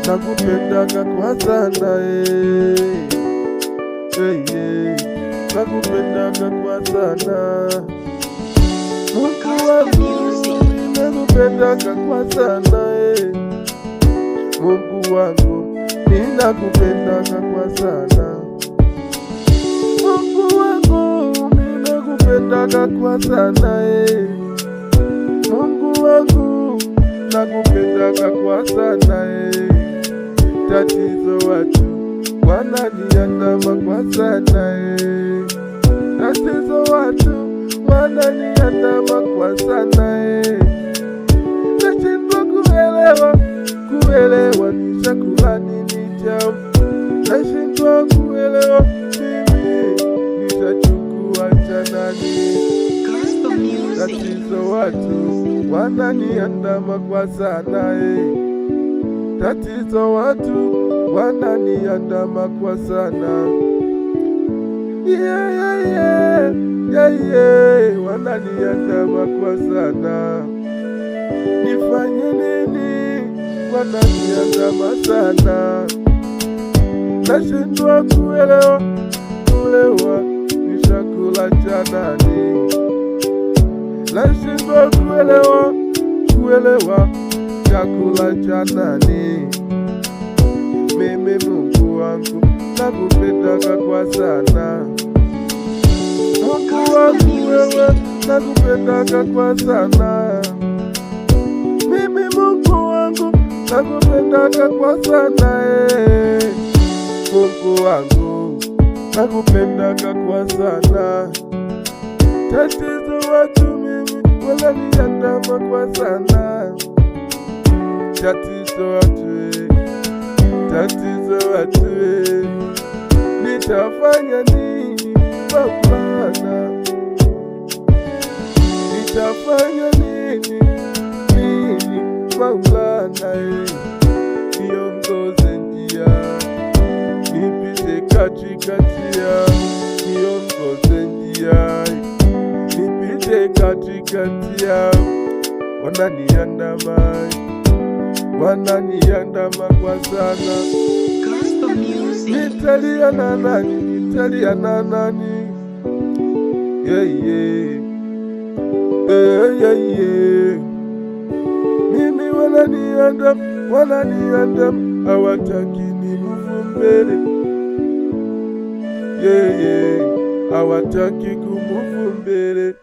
nakupendaga kwa sana nakupendaga kwa sana Mungu wangu, nakupendaga kwa sana Mungu wangu, ninakupendaga kwa sana Mungu wangu, ninakupendaga kwa sana Mungu wangu, nakupendaga kwa sana Tatizo watu wananiandama kwa sana Tatizo watu wananiandama kwa sana Nashindwa kuelewa ni chakula nini chao Nashindwa kuelewa mimi nitachukua cha nani Tatizo watu wananiandama kwa sana Tatizo watu wananiandama kwa sana wananiandama kwa sana Nifanye nini? Wananiandama sana Nashindwa kuelewa ni chakula cha nani Nashindwa kuelewa chakula cha nani Mimi Mungu wangu nakupendaga kwa sana Mungu wangu wewe nakupendaga kwa sana Mimi Mungu wangu nakupendaga kwa sana Mungu wangu nakupendaga kwa sana Tatizo watu mimi wananiandama kwa sana Tatizo watu nitafanya nini Maulana Nitafanya nini Maulana Niongoze njia nipite katikati ya Niongoze njia nipite katikati ya Wananiandama kwa sana Nitalia na nani Mimi wananiandama hawataki nimuvu mbele hawataki kumuvu mbele